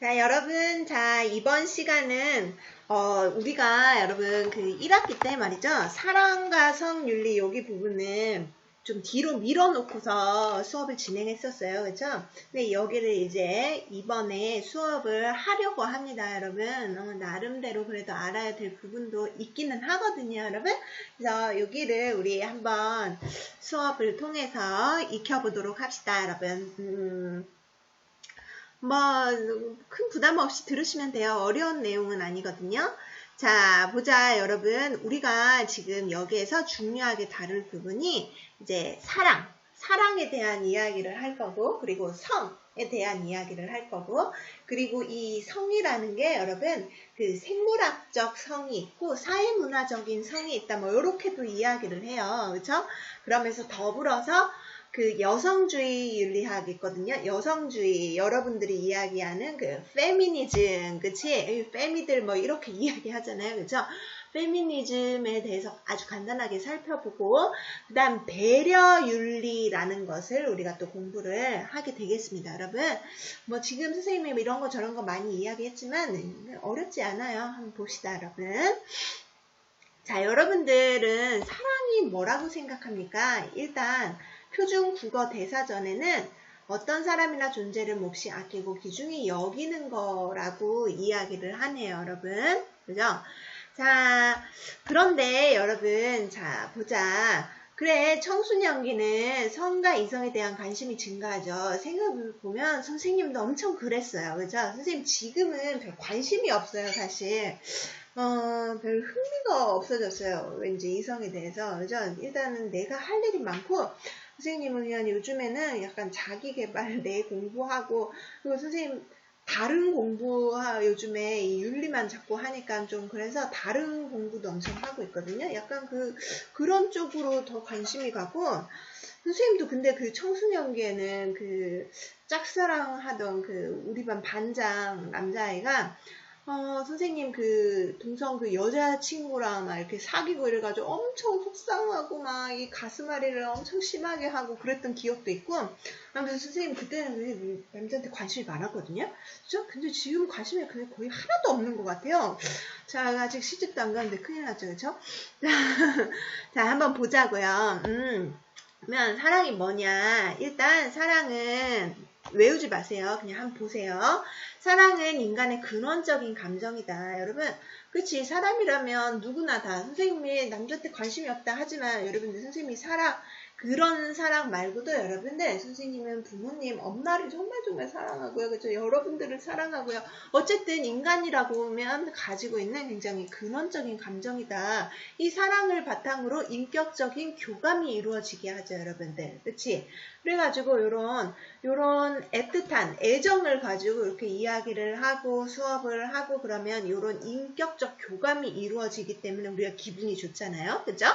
자, 여러분, 이번 시간은, 우리가 여러분, 1학기 때 말이죠. 사랑과 성윤리 여기 부분은 좀 뒤로 밀어놓고서 수업을 진행했었어요. 그죠? 근데 여기를 이제 이번에 수업을 하려고 합니다, 여러분. 나름대로 그래도 알아야 될 부분도 있기는 하거든요, 여러분. 그래서 여기를 우리 한번 수업을 통해서 익혀보도록 합시다, 여러분. 큰 부담 없이 들으시면 돼요. 어려운 내용은 아니거든요. 자, 보자, 여러분. 우리가 지금 여기에서 중요하게 다룰 부분이 이제 사랑에 대한 이야기를 할 거고, 그리고 성에 대한 이야기를 할 거고, 그리고 이 성이라는 게 여러분, 생물학적 성이 있고, 사회문화적인 성이 있다, 요렇게도 이야기를 해요. 그쵸? 그러면서 더불어서 여성주의 윤리학 있거든요. 여성주의, 여러분들이 이야기하는 페미니즘, 그치? 페미들 이렇게 이야기하잖아요. 그죠? 페미니즘에 대해서 아주 간단하게 살펴보고, 그 다음 배려윤리라는 것을 우리가 또 공부를 하게 되겠습니다. 여러분, 지금 선생님이 이런 거 저런 거 많이 이야기했지만 어렵지 않아요. 한번 봅시다, 여러분. 자, 여러분들은 사랑이 뭐라고 생각합니까? 일단 표준 국어 대사전에는 어떤 사람이나 존재를 몹시 아끼고 귀중히 여기는 거라고 이야기를 하네요, 여러분. 그죠? 자, 그런데 여러분, 자, 보자. 그래, 청소년기는 성과 이성에 대한 관심이 증가하죠. 생각해보면 선생님도 엄청 그랬어요. 그죠? 선생님 지금은 별 관심이 없어요, 사실. 별 흥미가 없어졌어요. 왠지 이성에 대해서. 그죠? 일단은 내가 할 일이 많고, 선생님은 그냥 요즘에는 약간 자기 개발, 내 공부하고, 그리고 선생님 다른 공부, 요즘에 이 윤리만 자꾸 하니까 좀 그래서 다른 공부도 엄청 하고 있거든요. 약간 그런 쪽으로 더 관심이 가고, 선생님도 근데 청소년기에는 짝사랑하던 우리 반 반장 남자아이가 선생님 동성 여자친구랑 막 이렇게 사귀고 이래가지고 엄청 속상하고 막 이 가슴앓이를 엄청 심하게 하고 그랬던 기억도 있고, 그래서 선생님 그때는 남자한테 관심이 많았거든요. 그죠? 근데 지금 관심이 거의 하나도 없는 것 같아요. 자, 아직 시집도 안 가는데 큰일 났죠, 그죠? 자, 한번 보자고요. 그러면 사랑이 뭐냐? 일단 사랑은 외우지 마세요. 그냥 한번 보세요. 사랑은 인간의 근원적인 감정이다. 여러분, 그치? 사람이라면 누구나 다 선생님이 남자한테 관심이 없다 하지만 여러분들 선생님이 그런 사랑 말고도 여러분들 선생님은 부모님, 엄마를 정말 사랑하고요. 그죠? 여러분들을 사랑하고요. 어쨌든 인간이라고 하면 가지고 있는 굉장히 근원적인 감정이다. 이 사랑을 바탕으로 인격적인 교감이 이루어지게 하죠, 여러분들. 그치? 그래가지고 요런 애틋한 애정을 가지고 이렇게 이야기를 하고 수업을 하고 그러면 요런 인격적 교감이 이루어지기 때문에 우리가 기분이 좋잖아요. 그죠?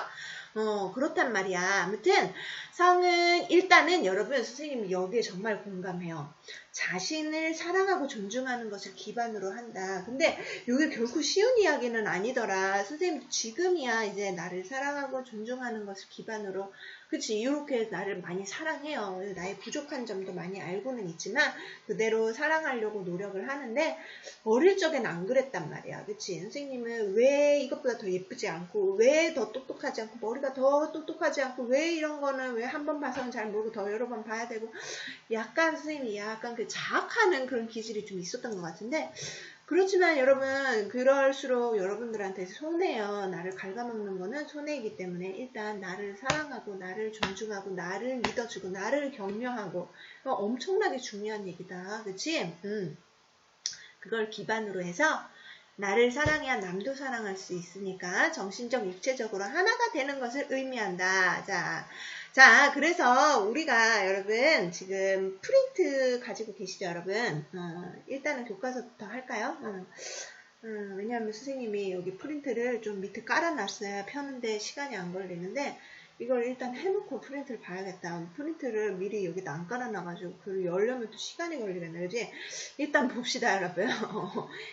그렇단 말이야. 아무튼 성은 일단은 여러분 선생님이 여기에 정말 공감해요. 자신을 사랑하고 존중하는 것을 기반으로 한다. 근데 이게 결코 쉬운 이야기는 아니더라. 선생님 지금이야 이제 나를 사랑하고 존중하는 것을 기반으로, 그치, 이렇게 나를 많이 사랑해요. 나의 부족한 점도 많이 알고는 있지만 그대로 사랑하려고 노력을 하는데 어릴 적엔 안 그랬단 말이야. 그치? 선생님은 왜 이것보다 더 예쁘지 않고, 왜 더 똑똑하지 않고, 머리가 더 똑똑하지 않고, 왜 이런 거는 왜 한 번 봐서는 잘 모르고 더 여러 번 봐야 되고, 약간 선생님이 약간 자학하는 그런 기질이 좀 있었던 것 같은데, 그렇지만 여러분 그럴수록 여러분들한테 손해요. 나를 갉아먹는 거는 손해이기 때문에 일단 나를 사랑하고 나를 존중하고 나를 믿어주고 나를 격려하고, 엄청나게 중요한 얘기다. 그치? 그걸 기반으로 해서 나를 사랑해야 남도 사랑할 수 있으니까 정신적 육체적으로 하나가 되는 것을 의미한다. 자, 그래서 우리가 여러분 지금 프린트 가지고 계시죠, 여러분? 일단은 교과서부터 할까요? 왜냐하면 선생님이 여기 프린트를 좀 밑에 깔아놨어야 펴는데 시간이 안 걸리는데, 이걸 일단 해놓고 프린트를 봐야겠다. 프린트를 미리 여기다 안 깔아놔가지고 그걸 열려면 또 시간이 걸리겠네, 그지? 일단 봅시다, 여러분.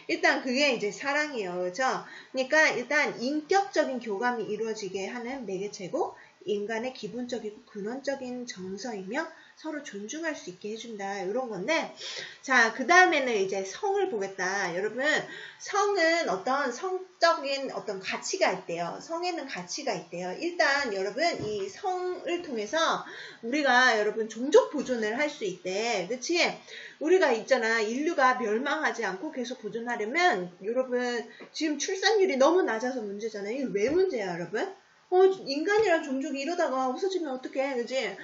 일단 그게 이제 사랑이에요, 그죠? 그러니까 일단 인격적인 교감이 이루어지게 하는 매개체고 인간의 기본적이고 근원적인 정서이며 서로 존중할 수 있게 해준다. 이런 건데, 자, 그 다음에는 이제 성을 보겠다. 여러분, 성은 어떤 성적인 어떤 가치가 있대요. 성에는 가치가 있대요. 일단 여러분, 이 성을 통해서 우리가 여러분 종족 보존을 할 수 있대. 그치? 우리가 있잖아. 인류가 멸망하지 않고 계속 보존하려면 여러분 지금 출산율이 너무 낮아서 문제잖아요. 이게 왜 문제야, 여러분? 인간이란 종족이 이러다가 없어지면 어떡해, 그지?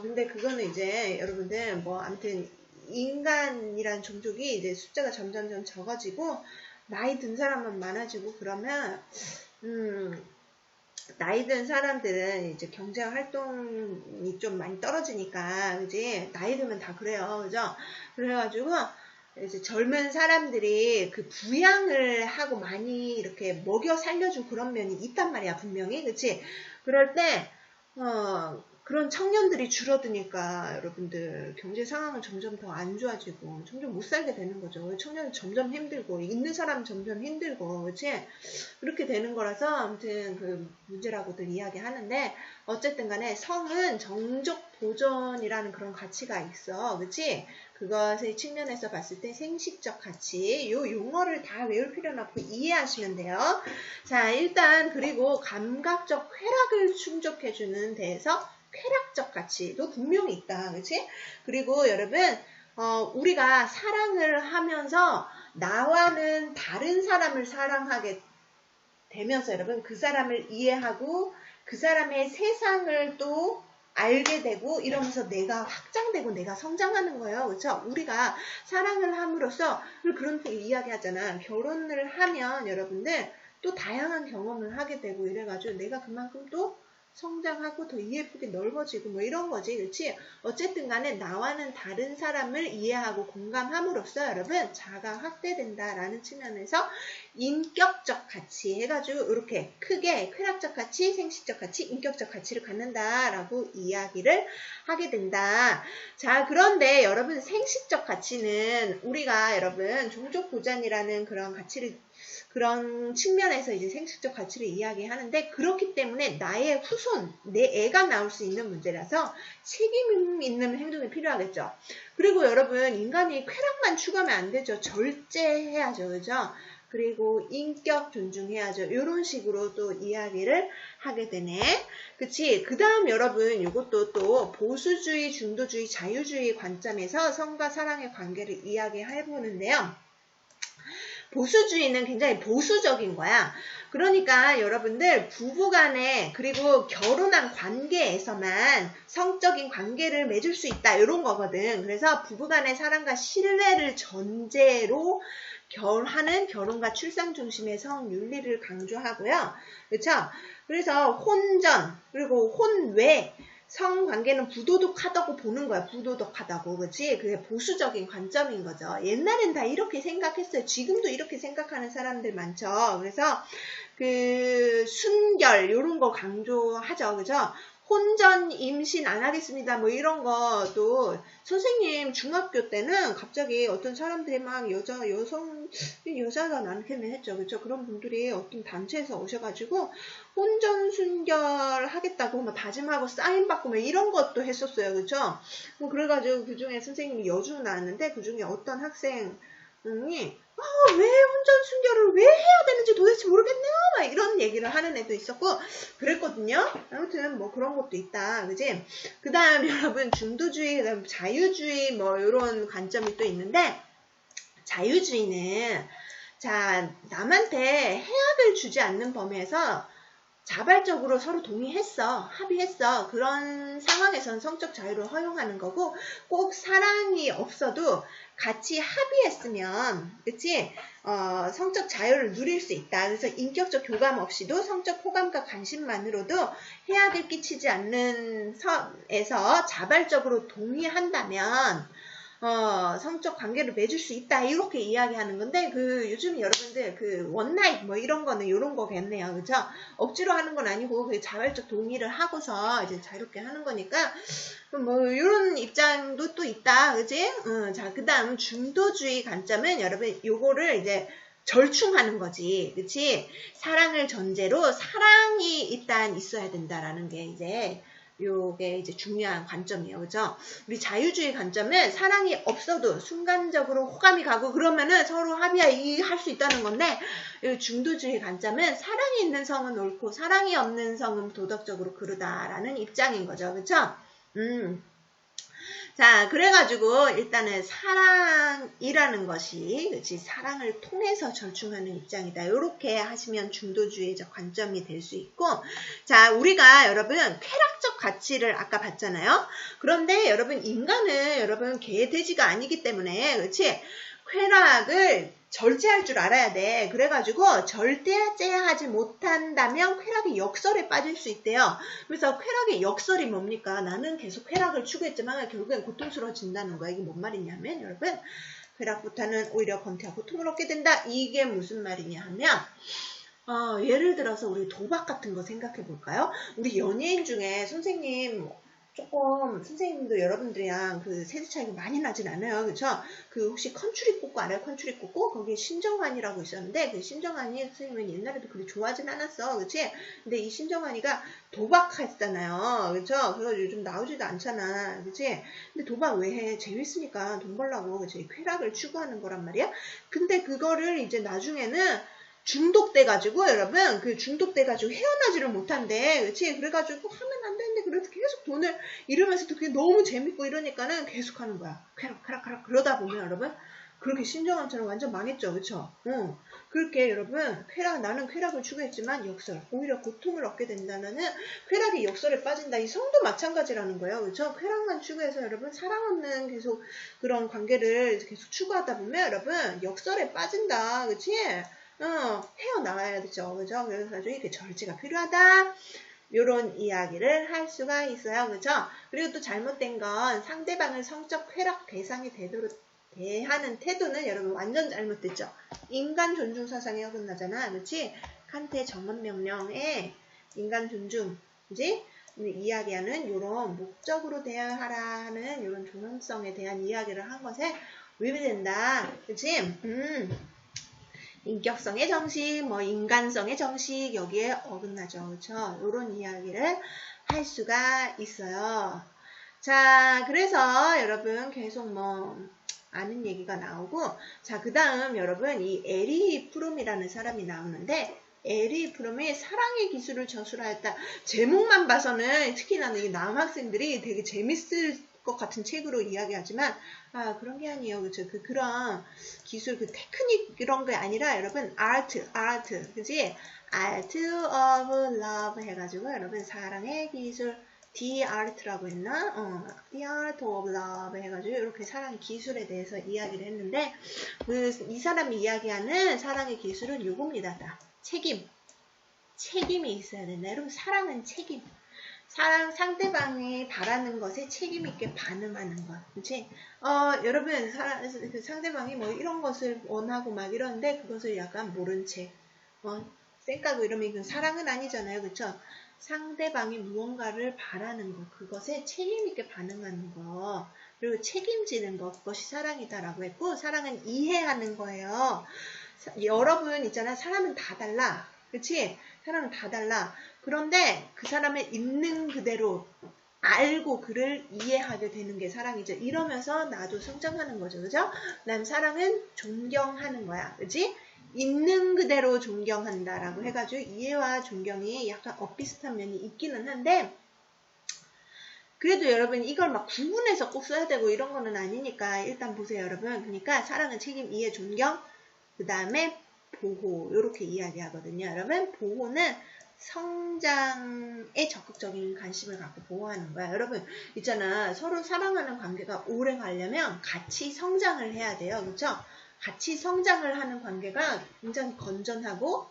근데 그거는 이제 여러분들 뭐 아무튼 인간이란 종족이 이제 숫자가 점점 적어지고 나이 든 사람만 많아지고 그러면 나이 든 사람들은 이제 경제 활동이 좀 많이 떨어지니까, 그지? 나이 들면 다 그래요, 그죠? 그래가지고, 이제 젊은 사람들이 그 부양을 하고 많이 이렇게 먹여 살려준 그런 면이 있단 말이야, 분명히. 그치? 그럴 때, 그런 청년들이 줄어드니까 여러분들 경제 상황은 점점 더 안 좋아지고 점점 못 살게 되는 거죠. 청년은 점점 힘들고 있는 사람은 점점 힘들고, 그렇지? 그렇게 되는 거라서 아무튼 그 문제라고들 이야기하는데, 어쨌든 간에 성은 정적 보존이라는 그런 가치가 있어, 그렇지? 그것의 측면에서 봤을 때 생식적 가치, 요 용어를 다 외울 필요는 없고 이해하시면 돼요. 자, 일단 그리고 감각적 쾌락을 충족해주는 데에서 쾌락적 가치도 분명히 있다. 그치? 그리고 여러분, 우리가 사랑을 하면서 나와는 다른 사람을 사랑하게 되면서 여러분 그 사람을 이해하고 그 사람의 세상을 또 알게 되고 이러면서 내가 확장되고 내가 성장하는 거예요. 그렇죠? 우리가 사랑을 함으로써 그런 이야기 하잖아. 결혼을 하면 여러분들 또 다양한 경험을 하게 되고 이래가지고 내가 그만큼 또 성장하고 더 이해폭이 넓어지고 뭐 이런 거지. 그렇지? 어쨌든 간에 나와는 다른 사람을 이해하고 공감함으로써 여러분 자아가 확대된다라는 측면에서 인격적 가치 해가지고 이렇게 크게 쾌락적 가치, 생식적 가치, 인격적 가치를 갖는다라고 이야기를 하게 된다. 자, 그런데 여러분 생식적 가치는 우리가 여러분 종족 보존이라는 그런 가치를 그런 측면에서 이제 생식적 가치를 이야기하는데, 그렇기 때문에 나의 후손, 내 애가 나올 수 있는 문제라서 책임 있는 행동이 필요하겠죠. 그리고 여러분 인간이 쾌락만 추구하면 안 되죠. 절제해야죠. 그죠? 그리고 인격 존중해야죠. 이런 식으로 또 이야기를 하게 되네. 그치? 그 다음 여러분 이것도 또 보수주의, 중도주의, 자유주의 관점에서 성과 사랑의 관계를 이야기해보는데요. 보수주의는 굉장히 보수적인 거야. 그러니까 여러분들 부부간에 그리고 결혼한 관계에서만 성적인 관계를 맺을 수 있다 이런 거거든. 그래서 부부간의 사랑과 신뢰를 전제로 하는 결혼과 출산 중심의 성윤리를 강조하고요. 그렇죠? 그래서 혼전 그리고 혼외 성관계는 부도덕하다고 보는 거야. 부도덕하다고. 그치? 그게 보수적인 관점인 거죠. 옛날엔 다 이렇게 생각했어요. 지금도 이렇게 생각하는 사람들 많죠. 그래서 그 순결 이런 거 강조하죠. 그죠? 혼전 임신 안 하겠습니다. 뭐 이런 것도 선생님 중학교 때는 갑자기 어떤 사람들이 막 여자가 많겠네 했죠. 그렇죠? 그런 분들이 어떤 단체에서 오셔가지고 혼전 순결 하겠다고 막 다짐하고 사인 받고 막 이런 것도 했었어요. 그렇죠? 뭐 그래가지고 그 중에 선생님이 여주 나왔는데 그 중에 어떤 학생이 왜 혼전 순결을 왜 해야 되는지 도대체 모르겠네요. 막 이런 얘기를 하는 애도 있었고 그랬거든요. 아무튼 뭐 그런 것도 있다. 그지? 그 다음 여러분 중도주의, 그다음 자유주의 뭐 이런 관점이 또 있는데, 자유주의는 자 남한테 해악을 주지 않는 범위에서 자발적으로 서로 합의했어. 그런 상황에서는 성적 자유를 허용하는 거고, 꼭 사랑이 없어도 같이 합의했으면, 그치? 성적 자유를 누릴 수 있다. 그래서 인격적 교감 없이도 성적 호감과 관심만으로도 해악을 끼치지 않는 선에서 자발적으로 동의한다면, 성적 관계를 맺을 수 있다. 이렇게 이야기하는 건데, 요즘 여러분들 원나잇 뭐 이런 거는 이런 거겠네요. 그죠? 억지로 하는 건 아니고, 자발적 동의를 하고서 이제 자유롭게 하는 거니까, 뭐, 이런 입장도 또 있다. 그지? 자, 그 다음 중도주의 관점은 여러분, 요거를 이제 절충하는 거지. 그치? 사랑을 전제로 사랑이 일단 있어야 된다라는 게 이제, 요게 이제 중요한 관점이에요. 그죠? 우리 자유주의 관점은 사랑이 없어도 순간적으로 호감이 가고 그러면은 서로 합의할 수 있다는 건데, 이 중도주의 관점은 사랑이 있는 성은 옳고 사랑이 없는 성은 도덕적으로 그르다라는 입장인 거죠. 그쵸? 자, 그래가지고 일단은 사랑이라는 것이, 그치, 사랑을 통해서 절충하는 입장이다. 이렇게 하시면 중도주의적 관점이 될 수 있고, 자, 우리가 여러분 쾌락적 가치를 아까 봤잖아요. 그런데 여러분 인간은 여러분 개, 돼지가 아니기 때문에, 그치, 쾌락을 절제할 줄 알아야 돼. 그래가지고 절제하지 못한다면 쾌락의 역설에 빠질 수 있대요. 그래서 쾌락의 역설이 뭡니까? 나는 계속 쾌락을 추구했지만 결국엔 고통스러워진다는 거야. 이게 뭔 말이냐면 여러분, 쾌락보다는 오히려 권태와 고통을 얻게 된다. 이게 무슨 말이냐 하면, 예를 들어서 우리 도박 같은 거 생각해 볼까요? 우리 연예인 중에 선생님 조금, 선생님도 여러분들이랑 그 세대 차이가 많이 나진 않아요. 그쵸? 그 혹시 컨츄리 꼬꼬 알아요? 컨츄리 꼬꼬? 거기에 신정환이라고 있었는데, 그 신정환이 선생님은 옛날에도 그렇게 좋아하진 않았어. 그치? 근데 이 신정환이가 도박했잖아요. 그쵸? 그래서 요즘 나오지도 않잖아. 그치? 근데 도박 왜 해? 재밌으니까 돈 벌라고. 그치? 쾌락을 추구하는 거란 말이야. 근데 그거를 이제 나중에는 중독돼가지고 여러분 그 중독돼가지고 헤어나지를 못한대. 그치? 그래가지고 하면 안 되는데 그래도 계속 돈을 잃으면서도 그게 너무 재밌고 이러니까는 계속 하는 거야. 쾌락 그러다 보면 여러분 그렇게 신정환처럼 완전 망했죠. 그쵸? 그렇게 여러분 나는 쾌락을 추구했지만 역설 오히려 고통을 얻게 된다면은 쾌락이 역설에 빠진다. 이 성도 마찬가지라는 거예요. 그쵸? 쾌락만 추구해서 여러분 사랑 없는 계속 그런 관계를 계속 추구하다 보면 여러분 역설에 빠진다. 그치? 헤어나와야 되죠. 그죠? 그래서 이렇게 절제가 필요하다. 요런 이야기를 할 수가 있어요. 그죠? 그리고 또 잘못된 건 상대방을 성적 쾌락 대상이 되도록 대하는 태도는 여러분 완전 잘못됐죠. 인간 존중 사상에 어긋나잖아. 그렇지? 칸트의 정언명령에 인간 존중, 그지? 이야기하는 요런 목적으로 대하라 하는 요런 존엄성에 대한 이야기를 한 것에 위배된다. 그치? 인격성의 정식, 인간성의 정식, 여기에 어긋나죠. 그쵸? 요런 이야기를 할 수가 있어요. 자, 그래서 여러분 계속 아는 얘기가 나오고, 자, 그 다음 여러분 이 에리 프롬이라는 사람이 나오는데, 에리 프롬이 사랑의 기술을 저술하였다. 제목만 봐서는 특히나 이 남학생들이 되게 재밌을 것 같은 책으로 이야기하지만 그런 게 아니에요. 그쵸? 그런 기술, 그 테크닉 이런 게 아니라 여러분 아트, 그지? Art of Love 해가지고 여러분 사랑의 기술 The Art라고 했나? The Art of Love 해가지고 이렇게 사랑의 기술에 대해서 이야기를 했는데 이 사람이 이야기하는 사랑의 기술은 요겁니다. 책임이 있어야 된다. 여러분 사랑은 책임. 상대방이 바라는 것에 책임있게 반응하는 것. 그치? 여러분, 그 상대방이 이런 것을 원하고 막 이러는데, 그것을 약간 모른 채, 쌩까고 이러면 이건 사랑은 아니잖아요. 그쵸? 상대방이 무언가를 바라는 것, 그것에 책임있게 반응하는 것, 그리고 책임지는 것, 그것이 사랑이다라고 했고, 사랑은 이해하는 거예요. 여러분 있잖아. 사람은 다 달라. 그치? 사람은 다 달라. 그런데 그 사람의 있는 그대로 알고 그를 이해하게 되는 게 사랑이죠. 이러면서 나도 성장하는 거죠. 그죠? 난 사랑은 존경하는 거야. 그치? 있는 그대로 존경한다라고 해가지고 이해와 존경이 약간 엇비슷한 면이 있기는 한데 그래도 여러분 이걸 막 구분해서 꼭 써야 되고 이런 거는 아니니까 일단 보세요. 여러분. 그러니까 사랑은 책임, 이해, 존경, 그 다음에 보호 이렇게 이야기하거든요. 여러분 보호는 성장에 적극적인 관심을 갖고 보호하는 거야. 여러분 있잖아. 서로 사랑하는 관계가 오래 가려면 같이 성장을 해야 돼요. 그렇죠? 같이 성장을 하는 관계가 굉장히 건전하고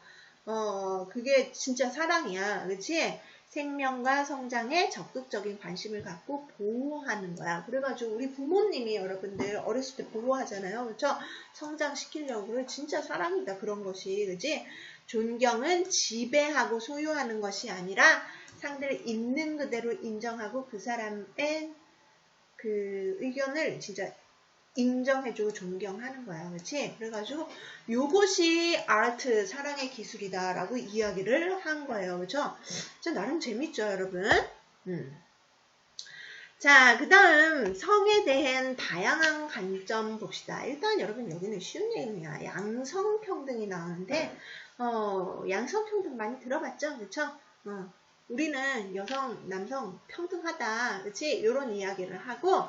그게 진짜 사랑이야. 그렇지? 생명과 성장에 적극적인 관심을 갖고 보호하는 거야. 그래가지고 우리 부모님이 여러분들 어렸을 때 보호하잖아요. 그렇죠? 성장시키려고 진짜 사랑이다. 그런 것이. 그치? 존경은 지배하고 소유하는 것이 아니라 상대를 있는 그대로 인정하고 그 사람의 그 의견을 진짜 인정해주고 존경하는 거야. 그치? 그래가지고 요것이 아트, 사랑의 기술이다 라고 이야기를 한 거예요. 그쵸? 진짜 나름 재밌죠, 여러분? 자, 그 다음 성에 대한 다양한 관점 봅시다. 일단 여러분 여기는 쉬운 내용이야. 양성평등이 나오는데 양성평등 많이 들어봤죠? 그쵸? 우리는 여성, 남성 평등하다. 그치? 이런 이야기를 하고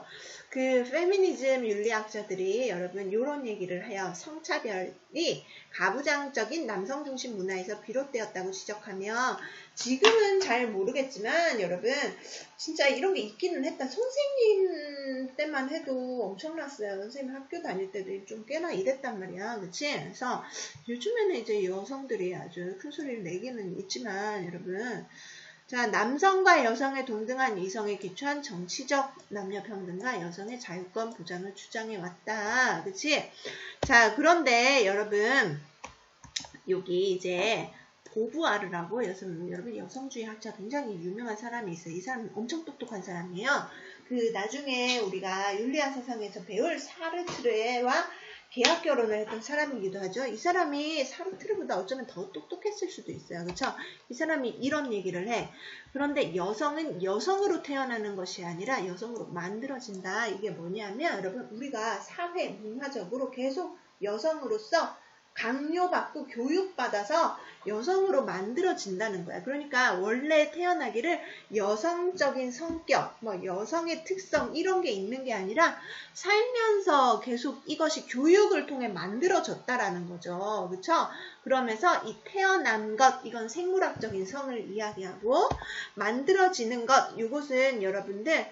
그 페미니즘 윤리학자들이 여러분 이런 얘기를 해요. 성차별이 가부장적인 남성 중심 문화에서 비롯되었다고 지적하며 지금은 잘 모르겠지만 여러분 진짜 이런 게 있기는 했다. 선생님 때만 해도 엄청났어요. 선생님 학교 다닐 때도 좀 꽤나 이랬단 말이야. 그치? 그래서 요즘에는 이제 여성들이 아주 큰 소리를 내기는 있지만 여러분 자, 남성과 여성의 동등한 이성에 기초한 정치적 남녀평등과 여성의 자유권 보장을 주장해 왔다. 그치? 자, 그런데 여러분 여기 이제 보부아르라고 여러분 여성주의 학자 굉장히 유명한 사람이 있어요. 이 사람 엄청 똑똑한 사람이에요. 그 나중에 우리가 윤리학 세상에서 배울 사르트르와 계약 결혼을 했던 사람이기도 하죠. 이 사람이 사르트르보다 어쩌면 더 똑똑했을 수도 있어요. 그렇죠? 이 사람이 이런 얘기를 해. 그런데 여성은 여성으로 태어나는 것이 아니라 여성으로 만들어진다. 이게 뭐냐면 여러분 우리가 사회 문화적으로 계속 여성으로서 강요받고 교육받아서 여성으로 만들어진다는 거야. 그러니까 원래 태어나기를 여성적인 성격, 뭐 여성의 특성 이런 게 있는 게 아니라 살면서 계속 이것이 교육을 통해 만들어졌다라는 거죠. 그렇죠? 그러면서 이 태어난 것, 이건 생물학적인 성을 이야기하고 만들어지는 것, 이것은 여러분들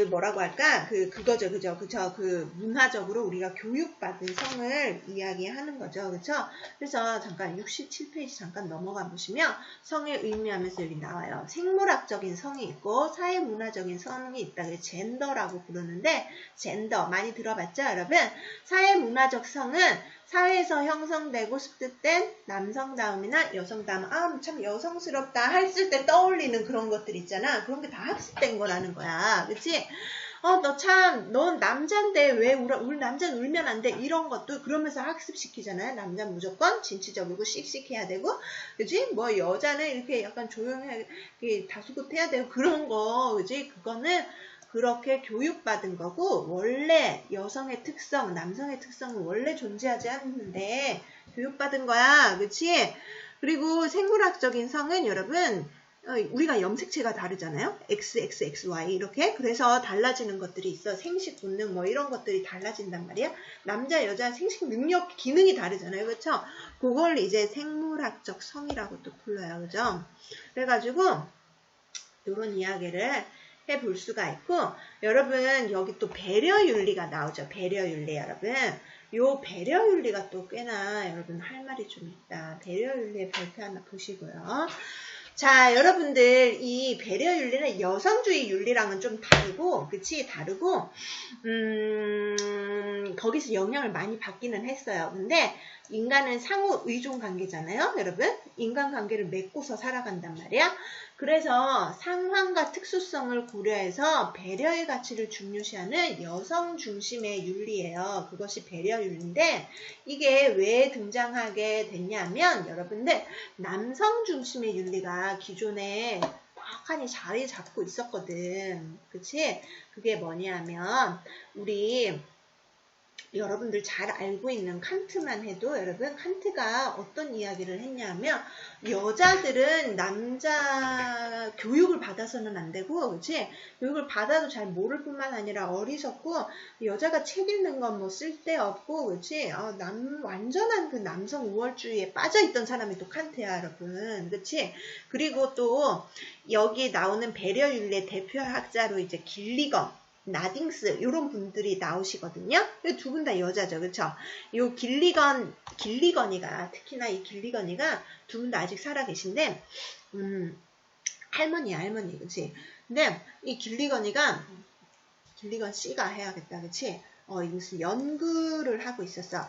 뭐라고 할까? 그거죠. 그죠? 그 문화적으로 우리가 교육받은 성을 이야기하는 거죠. 그쵸? 그래서 잠깐 67페이지 잠깐 넘어가 보시면 성을 의미하면서 여기 나와요. 생물학적인 성이 있고 사회문화적인 성이 있다. 젠더라고 부르는데 젠더 많이 들어봤죠? 여러분? 사회문화적 성은 사회에서 형성되고 습득된 남성다움이나 여성다움, 참 여성스럽다 했을 때 떠올리는 그런 것들 있잖아. 그런 게 다 학습된 거라는 거야. 그치? 넌 남잔데 왜 우리 남자는 울면 안 돼? 이런 것도 그러면서 학습시키잖아요. 남자는 무조건 진취적이고 씩씩해야 되고, 그치? 뭐 여자는 이렇게 약간 조용하게 다소곳해야 되고 그런 거, 그치? 그거는 그렇게 교육받은 거고 원래 여성의 특성, 남성의 특성은 원래 존재하지 않는데 교육받은 거야. 그치? 그리고 생물학적인 성은 여러분 우리가 염색체가 다르잖아요. XXXY 이렇게 그래서 달라지는 것들이 있어. 생식 본능 뭐 이런 것들이 달라진단 말이야. 남자 여자 생식 능력 기능이 다르잖아요. 그렇죠? 그걸 이제 생물학적 성이라고 또 불러요. 그죠? 그래가지고 이런 이야기를 해볼 수가 있고 여러분 여기 또 배려윤리가 나오죠. 배려윤리 여러분. 요 배려윤리가 또 꽤나 여러분 할 말이 좀 있다. 배려윤리의 별표 하나 보시고요. 자, 여러분들 이 배려윤리는 여성주의 윤리랑은 좀 다르고, 그치? 다르고, 거기서 영향을 많이 받기는 했어요. 근데 인간은 상호 의존 관계잖아요, 여러분? 인간관계를 맺고서 살아간단 말이야. 그래서 상황과 특수성을 고려해서 배려의 가치를 중요시하는 여성 중심의 윤리예요. 그것이 배려윤리인데 이게 왜 등장하게 됐냐면 여러분들 남성 중심의 윤리가 기존에 떡하니 자리 잡고 있었거든. 그치? 그게 뭐냐면 우리 여러분들 잘 알고 있는 칸트만 해도 여러분 칸트가 어떤 이야기를 했냐면 여자들은 남자 교육을 받아서는 안 되고 그치? 교육을 받아도 잘 모를 뿐만 아니라 어리석고 여자가 책 읽는 건 뭐 쓸데없고 그치? 완전한 그 남성 우월주의에 빠져있던 사람이 또 칸트야 여러분 그치? 그리고 또 여기 나오는 배려윤리의 대표학자로 이제 길리건 나딩스 이런 분들이 나오시거든요. 두 분 다 여자죠, 그렇죠? 요 길리건이가 특히나 이 길리건이가 두 분 다 아직 살아 계신데 할머니야, 할머니, 그렇지? 근데 이 길리건 씨가 해야겠다, 그렇지? 무슨 연구를 하고 있었어.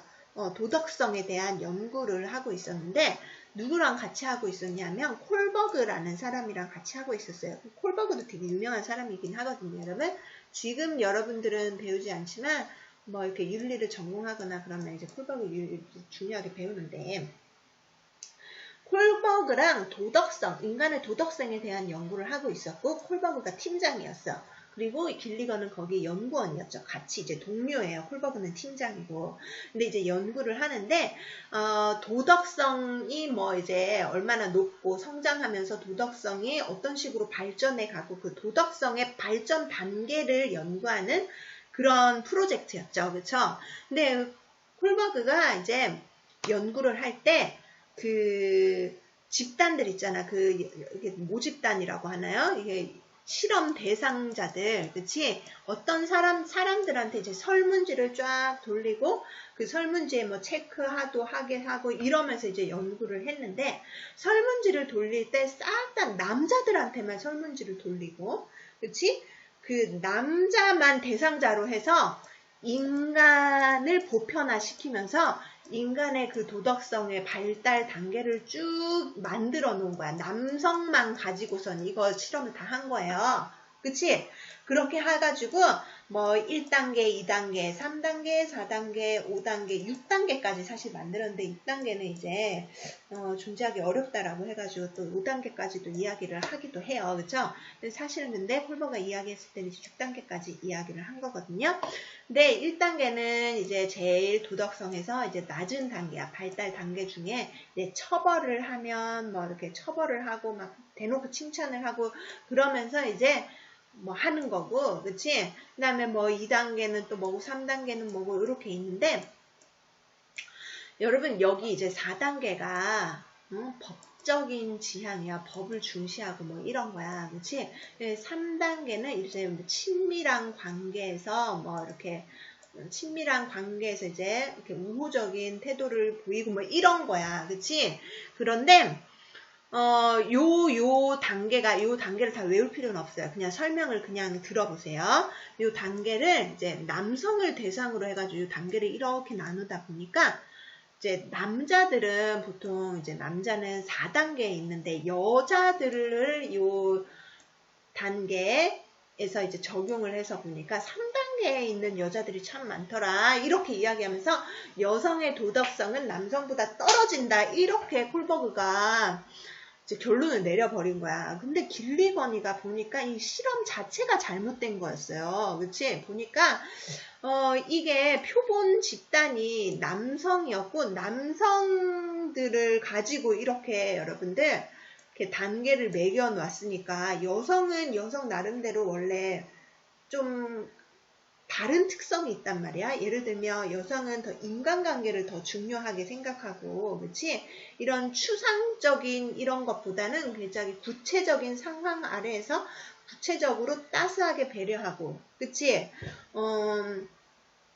도덕성에 대한 연구를 하고 있었는데 누구랑 같이 하고 있었냐면 콜버그라는 사람이랑 같이 하고 있었어요. 콜버그도 되게 유명한 사람이긴 하거든요, 여러분. 지금 여러분들은 배우지 않지만 뭐 이렇게 윤리를 전공하거나 그러면 이제 콜버그 윤리 중요하게 배우는데 콜버그랑 도덕성, 인간의 도덕성에 대한 연구를 하고 있었고, 콜버그가 팀장이었어. 그리고 길리건은 거기 연구원이었죠. 같이 이제 동료예요. 콜버그는 팀장이고. 근데 이제 연구를 하는데, 도덕성이 뭐 이제 얼마나 높고 성장하면서 도덕성이 어떤 식으로 발전해 가고 그 도덕성의 발전 단계를 연구하는 그런 프로젝트였죠. 그쵸? 근데 콜버그가 이제 연구를 할 때 그 집단들 있잖아. 이게 모집단이라고 하나요? 이게 실험 대상자들, 그치? 어떤 사람들한테 이제 설문지를 쫙 돌리고, 그 설문지에 뭐 하게 하고, 이러면서 이제 연구를 했는데, 설문지를 돌릴 때 싹 다 남자들한테만 설문지를 돌리고, 그치? 그 남자만 대상자로 해서 인간을 보편화시키면서 인간의 그 도덕성의 발달 단계를 쭉 만들어 놓은 거야. 남성만 가지고선 이거 실험을 다 한 거예요. 그치? 그렇게 해가지고 뭐 1단계, 2단계, 3단계, 4단계, 5단계, 6단계까지 사실 만들었는데 6단계는 이제 존재하기 어렵다라고 해가지고 또 5단계까지도 이야기를 하기도 해요. 그쵸? 사실은 근데 콜버가 이야기했을 때는 6단계까지 이야기를 한 거거든요. 근데 1단계는 이제 제일 도덕성에서 이제 낮은 단계야. 발달 단계 중에 이제 처벌을 하면 뭐 이렇게 처벌을 하고 막 대놓고 칭찬을 하고 그러면서 이제 뭐 하는 거고, 그치? 그 다음에 뭐 2단계는 또 뭐고 3단계는 뭐고 이렇게 있는데, 여러분 여기 이제 4단계가 법적인 지향이야. 법을 중시하고 뭐 이런 거야. 그치? 3단계는 이제 뭐 친밀한 관계에서 뭐 이렇게 친밀한 관계에서 이제 이렇게 우호적인 태도를 보이고 뭐 이런 거야. 그치? 그런데 요 단계를 다 외울 필요는 없어요. 그냥 설명을 그냥 들어보세요. 요 단계를 이제 남성을 대상으로 해가지고 요 단계를 이렇게 나누다 보니까 이제 남자들은 보통 이제 남자는 4단계에 있는데 여자들을 요 단계에서 이제 적용을 해서 보니까 3단계에 있는 여자들이 참 많더라. 이렇게 이야기하면서 여성의 도덕성은 남성보다 떨어진다. 이렇게 콜버그가 이제 결론을 내려버린 거야. 근데 길리건이가 보니까 이 실험 자체가 잘못된 거였어요. 그치? 보니까 이게 표본 집단이 남성이었고 남성들을 가지고 이렇게 여러분들 이렇게 단계를 매겨 놨으니까 여성은 여성 나름대로 원래 좀 다른 특성이 있단 말이야. 예를 들면 여성은 더 인간관계를 더 중요하게 생각하고, 그치? 이런 추상적인 이런 것보다는 굉장히 구체적인 상황 아래에서 구체적으로 따스하게 배려하고, 그치?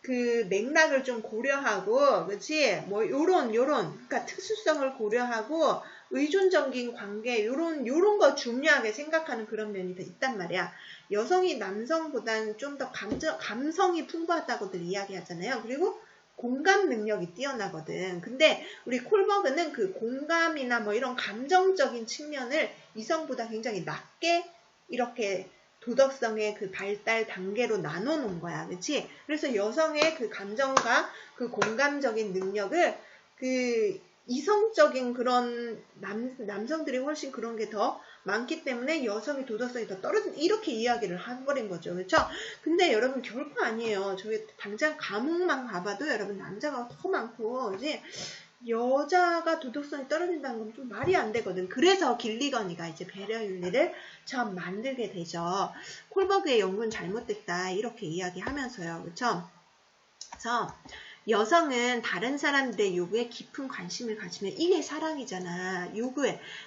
그 맥락을 좀 고려하고, 그치? 뭐 그러니까 특수성을 고려하고 의존적인 관계 요런 거 중요하게 생각하는 그런 면이 더 있단 말이야. 여성이 남성보다는 좀 더 감성이 풍부하다고들 이야기하잖아요. 그리고 공감 능력이 뛰어나거든. 근데 우리 콜버그는 그 공감이나 뭐 이런 감정적인 측면을 이성보다 굉장히 낮게 이렇게 도덕성의 그 발달 단계로 나눠 놓은 거야. 그치? 그래서 여성의 그 감정과 그 공감적인 능력을 그 이성적인 그런 남성들이 훨씬 그런 게 더 많기 때문에 여성의 도덕성이 더 떨어진 이렇게 이야기를 해버린 거죠. 그렇죠? 근데 여러분 결코 아니에요. 저희 당장 감옥만 가봐도 여러분 남자가 더 많고 이제 여자가 도덕성이 떨어진다는 건 좀 말이 안 되거든. 그래서 길리건이가 이제 배려윤리를 처음 만들게 되죠. 콜버그의 연구는 잘못됐다 이렇게 이야기하면서요. 그렇죠? 그래서 여성은 다른 사람들의 요구에 깊은 관심을 가지면 이게 사랑이잖아.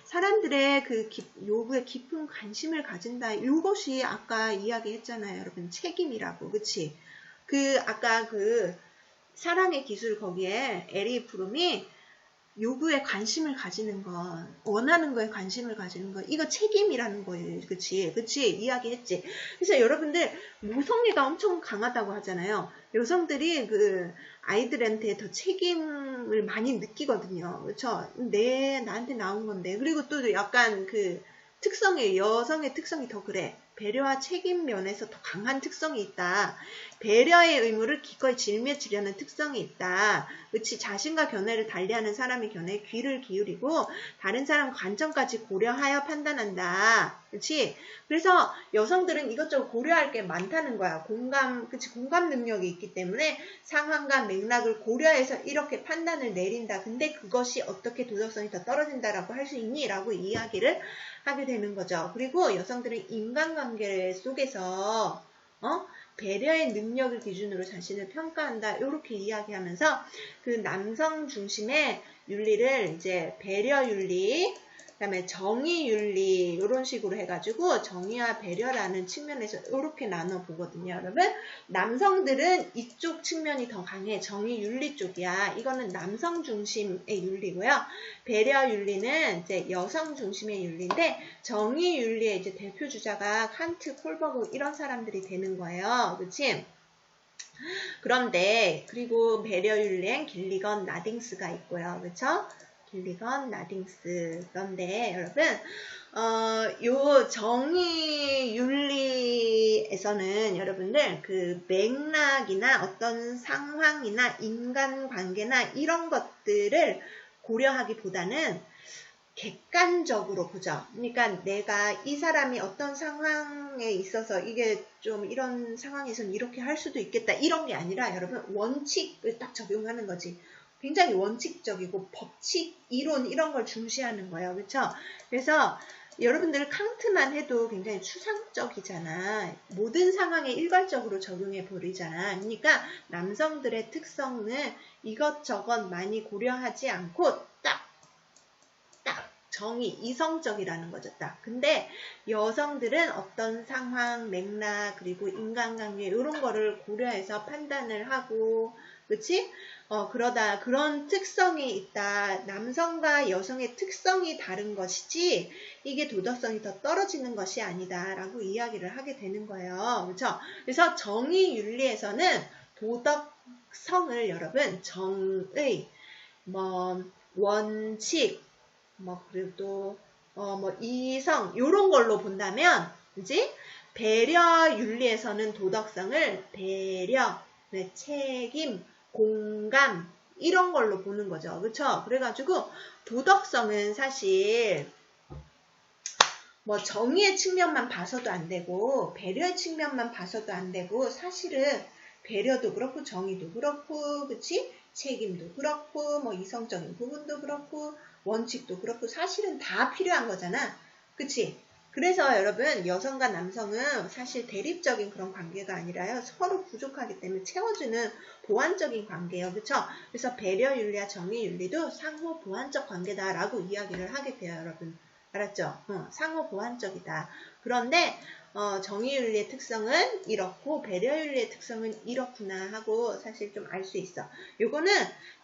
사람들의 그 요구에 깊은 관심을 가진다. 이것이 아까 이야기했잖아요. 여러분 책임이라고. 그치? 아까 사랑의 기술 거기에 에리 프롬이 요구에 관심을 가지는 것, 원하는 거에 관심을 가지는 것, 이거 책임이라는 거예요. 그치? 이야기했지. 그래서 여러분들, 모성애가 엄청 강하다고 하잖아요. 여성들이 아이들한테 더 책임을 많이 느끼거든요. 그쵸? 나한테 나온 건데. 그리고 또 약간 여성의 특성이 더 그래. 배려와 책임 면에서 더 강한 특성이 있다. 배려의 의무를 기꺼이 짊어지려는 특성이 있다. 그치? 자신과 견해를 달리하는 사람의 견해에 귀를 기울이고 다른 사람 관점까지 고려하여 판단한다. 그치? 그래서 여성들은 이것저것 고려할 게 많다는 거야. 공감 능력이 있기 때문에 상황과 맥락을 고려해서 이렇게 판단을 내린다. 근데 그것이 어떻게 도덕성이 더 떨어진다라고 할 수 있니? 라고 이야기를 하게 되는 거죠. 그리고 여성들은 인간관계 속에서 배려의 능력을 기준으로 자신을 평가한다. 이렇게 이야기하면서 그 남성 중심의 윤리를 이제 배려 윤리, 그다음에 정의 윤리 이런 식으로 해가지고 정의와 배려라는 측면에서 이렇게 나눠 보거든요. 여러분 남성들은 이쪽 측면이 더 강해. 정의 윤리 쪽이야. 이거는 남성 중심의 윤리고요. 배려 윤리는 이제 여성 중심의 윤리인데 정의 윤리의 이제 대표 주자가 칸트, 콜버그 이런 사람들이 되는 거예요. 그렇지? 그런데 그리고 배려 윤리엔 길리건, 나딩스가 있고요. 그렇죠? 길리건, 나딩스. 그런데 여러분 요 정의 윤리에서는 여러분들 그 맥락이나 어떤 상황이나 인간관계나 이런 것들을 고려하기보다는 객관적으로 보죠. 그러니까 내가 이 사람이 어떤 상황에 있어서 이게 좀 이런 상황에서는 이렇게 할 수도 있겠다. 이런 게 아니라 여러분 원칙을 딱 적용하는 거지. 굉장히 원칙적이고 법칙, 이론 이런 걸 중시하는 거예요. 그렇죠? 그래서 여러분들 칸트만 해도 굉장히 추상적이잖아. 모든 상황에 일괄적으로 적용해 버리잖아. 그러니까 남성들의 특성은 이것저것 많이 고려하지 않고 딱 정의, 이성적이라는 거죠. 딱. 근데 여성들은 어떤 상황, 맥락, 그리고 인간관계 이런 거를 고려해서 판단을 하고 그치? 그러다 그런 특성이 있다. 남성과 여성의 특성이 다른 것이지 이게 도덕성이 더 떨어지는 것이 아니다 라고 이야기를 하게 되는 거예요. 그렇죠? 그래서 정의 윤리에서는 도덕성을 여러분 정의, 원칙, 그리고 또 이성 요런 걸로 본다면 그지? 배려 윤리에서는 도덕성을 배려, 책임, 공감 이런 걸로 보는 거죠. 그렇죠? 그래가지고 도덕성은 사실 정의의 측면만 봐서도 안 되고 배려의 측면만 봐서도 안 되고 사실은 배려도 그렇고 정의도 그렇고 그치? 책임도 그렇고 이성적인 부분도 그렇고 원칙도 그렇고 사실은 다 필요한 거잖아. 그치? 그래서 여러분 여성과 남성은 사실 대립적인 그런 관계가 아니라요. 서로 부족하기 때문에 채워주는 보완적인 관계예요. 그쵸? 그래서 배려 윤리와 정의 윤리도 상호 보완적 관계다라고 이야기를 하게 돼요. 여러분. 알았죠? 상호 보완적이다. 그런데 정의윤리의 특성은 이렇고 배려윤리의 특성은 이렇구나 하고 사실 좀 알 수 있어. 요거는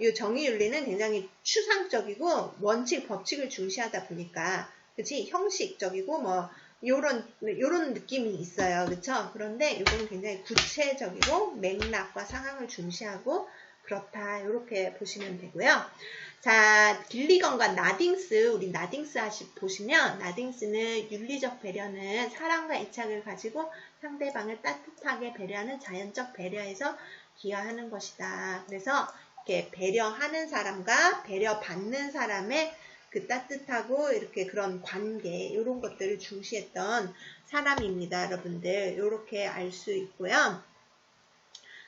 이 정의윤리는 굉장히 추상적이고 원칙, 법칙을 중시하다 보니까 그치? 형식적이고 요런 느낌이 있어요. 그쵸? 그런데 요거는 굉장히 구체적이고 맥락과 상황을 중시하고 그렇다. 이렇게 보시면 되고요. 자, 길리건과 나딩스, 우리 나딩스 보시면 나딩스는 윤리적 배려는 사랑과 애착을 가지고 상대방을 따뜻하게 배려하는 자연적 배려에서 기여하는 것이다. 그래서 이렇게 배려하는 사람과 배려받는 사람의 그 따뜻하고 이렇게 그런 관계 이런 것들을 중시했던 사람입니다. 여러분들 이렇게 알 수 있고요.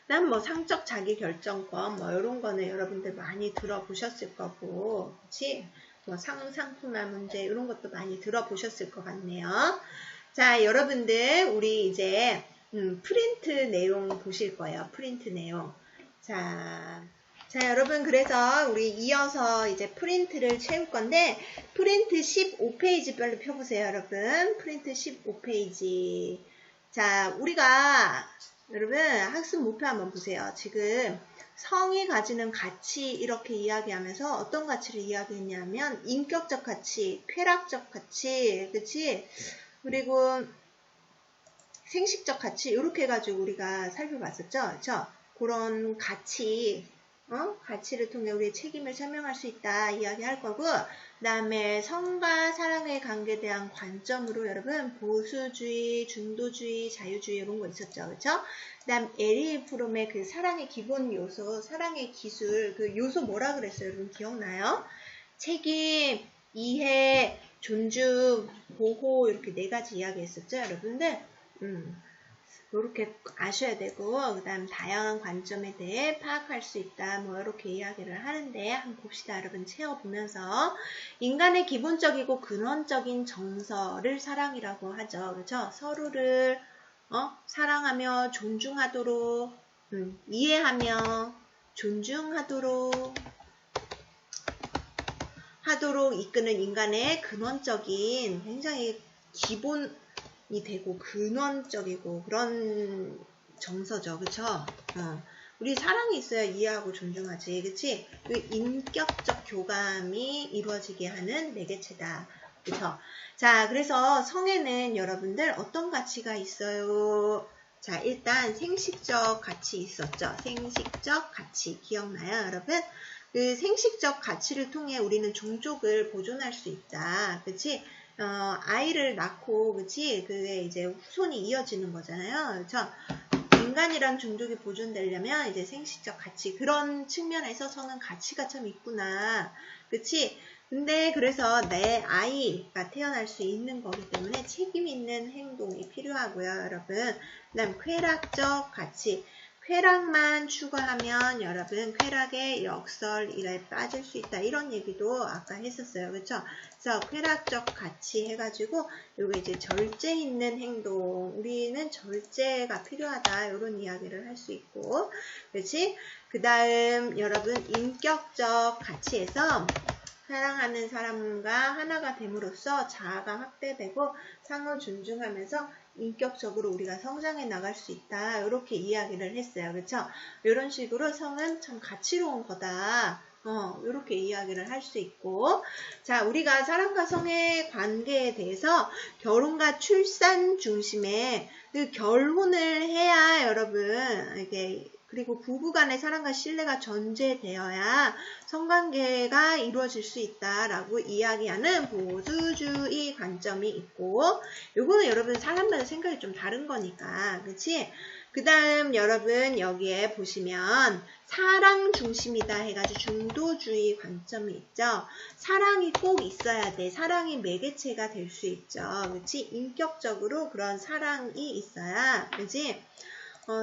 그다음 상적 자기결정권 이런 거는 여러분들 많이 들어보셨을 거고 그치? 상품화 문제 이런 것도 많이 들어보셨을 것 같네요. 자 여러분들 우리 이제 프린트 내용 보실 거예요. 프린트 내용. 자 여러분 그래서 우리 이어서 이제 프린트를 채울 건데 프린트 15페이지별로 펴보세요. 여러분 프린트 15페이지. 자 우리가 여러분 학습 목표 한번 보세요. 지금 성이 가지는 가치 이렇게 이야기하면서 어떤 가치를 이야기했냐면 인격적 가치, 쾌락적 가치, 그치? 그리고 생식적 가치 이렇게 해가지고 우리가 살펴봤었죠. 그쵸? 그런 가치, 가치를 통해 우리의 책임을 설명할 수 있다 이야기할 거고 그 다음에 성과 사랑의 관계에 대한 관점으로 여러분 보수주의, 중도주의, 자유주의 이런 거 있었죠. 그렇죠? 그 다음 에리 프롬의 그 사랑의 기본 요소, 사랑의 기술, 그 요소 뭐라 그랬어요? 여러분 기억나요? 책임, 이해, 존중, 보호 이렇게 4가지 이야기했었죠. 여러분들 이렇게 아셔야 되고 그 다음 다양한 관점에 대해 파악할 수 있다 뭐 이렇게 이야기를 하는데 한번 봅시다. 여러분 채워보면서 인간의 기본적이고 근원적인 정서를 사랑이라고 하죠. 그렇죠? 서로를 사랑하며 존중하도록 이해하며 존중하도록 이끄는 인간의 근원적인 굉장히 기본이 되고 근원적이고 그런 정서죠. 그쵸? 우리 사랑이 있어야 이해하고 존중하지. 그치? 그 인격적 교감이 이루어지게 하는 매개체다. 그쵸? 자, 그래서 성에는 여러분들 어떤 가치가 있어요? 자, 일단 생식적 가치 있었죠. 생식적 가치 기억나요, 여러분? 그 생식적 가치를 통해 우리는 종족을 보존할 수 있다. 그치? 아이를 낳고, 그치? 그게 이제 후손이 이어지는 거잖아요. 그쵸? 인간이란 종족이 보존되려면 이제 생식적 가치, 그런 측면에서 성은 가치가 참 있구나. 그치? 근데 그래서 내 아이가 태어날 수 있는 거기 때문에 책임 있는 행동이 필요하고요, 여러분. 그 다음 쾌락적 가치. 쾌락만 추구하면 여러분 쾌락의 역설일에 빠질 수 있다. 이런 얘기도 아까 했었어요. 그렇죠? 그래서 쾌락적 가치 해가지고 요거 이제 절제 있는 행동. 우리는 절제가 필요하다. 이런 이야기를 할 수 있고. 그렇지? 그 다음 여러분 인격적 가치에서 사랑하는 사람과 하나가 됨으로써 자아가 확대되고 상호 존중하면서 인격적으로 우리가 성장해 나갈 수 있다. 이렇게 이야기를 했어요. 그렇죠? 이런 식으로 성은 참 가치로운 거다. 이렇게 이야기를 할 수 있고 자, 우리가 사랑과 성의 관계에 대해서 결혼과 출산 중심에 그 결혼을 해야 여러분 이게 그리고 부부간의 사랑과 신뢰가 전제되어야 성관계가 이루어질 수 있다라고 이야기하는 보수주의 관점이 있고 요거는 여러분 사람마다 생각이 좀 다른 거니까 그치? 그 다음 여러분 여기에 보시면 사랑 중심이다 해가지고 중도주의 관점이 있죠. 사랑이 꼭 있어야 돼. 사랑이 매개체가 될 수 있죠. 그치? 인격적으로 그런 사랑이 있어야 그치?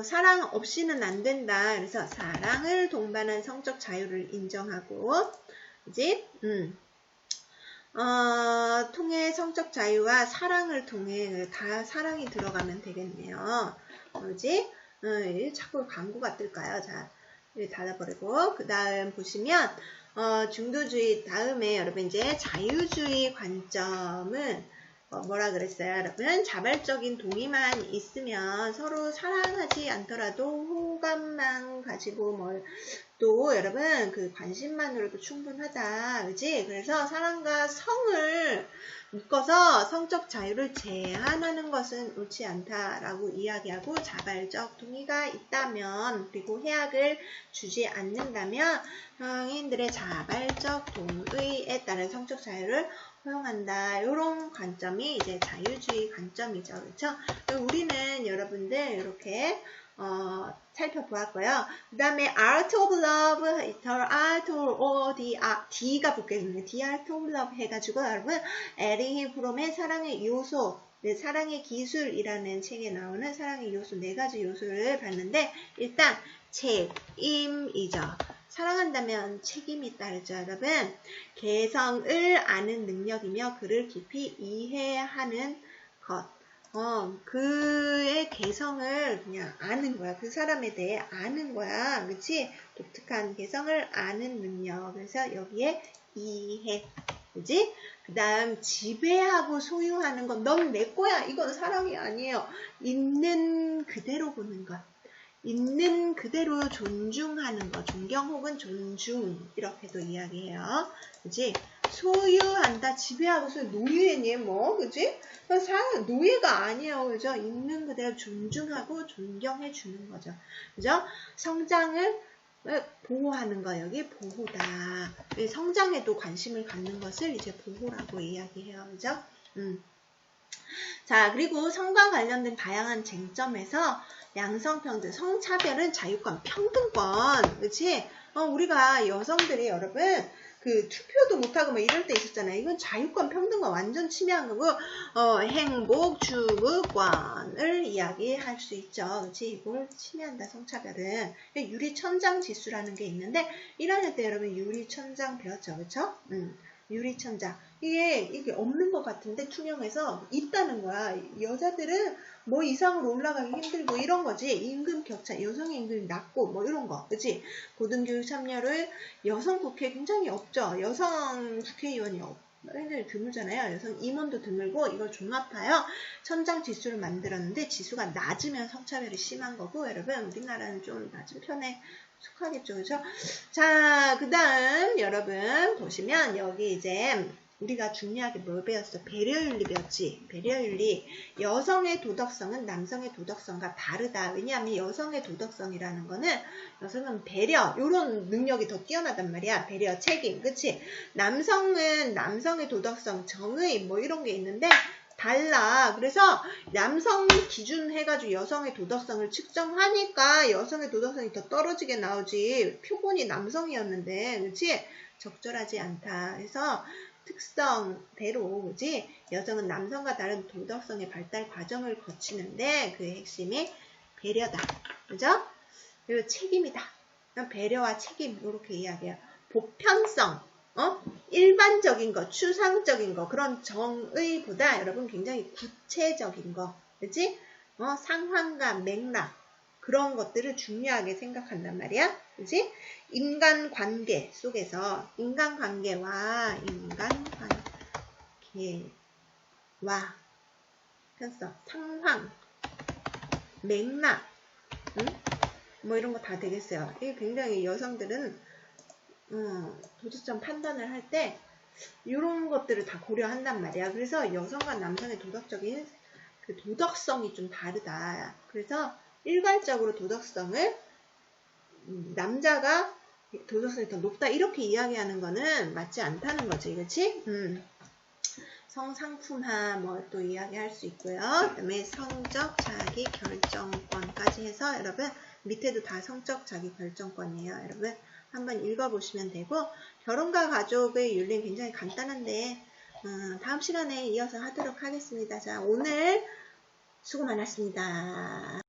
사랑 없이는 안 된다. 그래서 사랑을 동반한 성적 자유를 인정하고, 그지? 통해 성적 자유와 사랑을 통해 다 사랑이 들어가면 되겠네요. 그지? 자꾸 광고가 뜰까요? 자, 닫아버리고 그 다음 보시면 중도주의 다음에 여러분 이제 자유주의 관점은 뭐라 그랬어요, 여러분? 자발적인 동의만 있으면 서로 사랑하지 않더라도 호감만 가지고 또 여러분 그 관심만으로도 충분하다, 그지? 그래서 사랑과 성을 묶어서 성적 자유를 제한하는 것은 옳지 않다라고 이야기하고 자발적 동의가 있다면 그리고 해악을 주지 않는다면 성인들의 자발적 동의에 따른 성적 자유를 허용한다. 이런 관점이 이제 자유주의 관점이죠. 그렇죠? 우리는 여러분들 이렇게 살펴보았고요. 그 다음에 Art of Love, Art of D가 붙겠네요. The Art of Love 해가지고 여러분 에리 프롬의 사랑의 요소, 사랑의 기술이라는 책에 나오는 사랑의 요소 4가지 요소를 봤는데 일단 책임이죠. 사랑한다면 책임이 있다 그랬죠, 여러분. 개성을 아는 능력이며 그를 깊이 이해하는 것. 그의 개성을 그냥 아는 거야. 그 사람에 대해 아는 거야. 그치? 독특한 개성을 아는 능력. 그래서 여기에 이해. 그치? 그 다음 지배하고 소유하는 건 넌 내 거야. 이건 사랑이 아니에요. 있는 그대로 보는 것. 있는 그대로 존중하는 것, 존경 혹은 존중 이렇게도 이야기해요. 그치? 소유한다, 지배하고 소유, 노예니 뭐, 그치? 노예가 아니에요, 그죠? 있는 그대로 존중하고 존경해 주는 거죠, 그죠? 성장을 보호하는 거, 여기 보호다. 성장에도 관심을 갖는 것을 이제 보호라고 이야기해요. 그죠? 자, 그리고 성과 관련된 다양한 쟁점에서 양성평등, 성차별은 자유권, 평등권. 그치? 우리가 여성들이 여러분, 그 투표도 못하고 뭐 이럴 때 있었잖아요. 이건 자유권, 평등권 완전 침해한 거고, 행복, 주거권을 이야기할 수 있죠. 그치? 이걸 침해한다, 성차별은. 유리천장 지수라는 게 있는데, 1학년 때 여러분 유리천장 배웠죠. 그쵸? 유리천장. 이게 없는 것 같은데 투명해서 있다는 거야. 여자들은 뭐 이상으로 올라가기 힘들고 이런 거지. 임금 격차, 여성의 임금이 낮고 뭐 이런 거. 그치? 고등교육 참여를 여성 국회에 굉장히 없죠. 여성 국회의원이 굉장히 드물잖아요. 여성 임원도 드물고 이걸 종합하여 천장 지수를 만들었는데 지수가 낮으면 성차별이 심한 거고 여러분 우리나라는 좀 낮은 편에 속하겠죠. 그죠? 자, 그 다음 여러분 보시면 여기 이제 우리가 중요하게 뭘 배웠어? 배려윤리 배웠지? 배려윤리. 여성의 도덕성은 남성의 도덕성과 다르다. 왜냐하면 여성의 도덕성이라는 거는 여성은 배려, 이런 능력이 더 뛰어나단 말이야. 배려, 책임, 그치? 남성은 남성의 도덕성, 정의 뭐 이런 게 있는데 달라. 그래서 남성 기준 해가지고 여성의 도덕성을 측정하니까 여성의 도덕성이 더 떨어지게 나오지. 표본이 남성이었는데, 그치? 적절하지 않다. 그래서 특성대로, 그지? 여성은 남성과 다른 도덕성의 발달 과정을 거치는데 그의 핵심이 배려다. 그죠? 그리고 책임이다. 배려와 책임, 이렇게 이야기해요. 보편성, 일반적인 거, 추상적인 거, 그런 정의보다 여러분 굉장히 구체적인 거, 그지? 상황과 맥락, 그런 것들을 중요하게 생각한단 말이야. 그지? 인간관계 속에서 인간관계와 편성, 상황, 맥락, 뭐 이런 거 다 되겠어요. 이게 굉장히 여성들은 도덕성 판단을 할 때 이런 것들을 다 고려한단 말이야. 그래서 여성과 남성의 도덕적인 그 도덕성이 좀 다르다. 그래서 일괄적으로 도덕성을 남자가 도덕성이 더 높다 이렇게 이야기하는 거는 맞지 않다는 거지. 그치? 성상품화 뭐 또 이야기할 수 있고요. 그 다음에 성적 자기 결정권까지 해서 여러분 밑에도 다 성적 자기 결정권이에요. 여러분 한번 읽어보시면 되고 결혼과 가족의 윤리는 굉장히 간단한데 다음 시간에 이어서 하도록 하겠습니다. 자, 오늘 수고 많았습니다.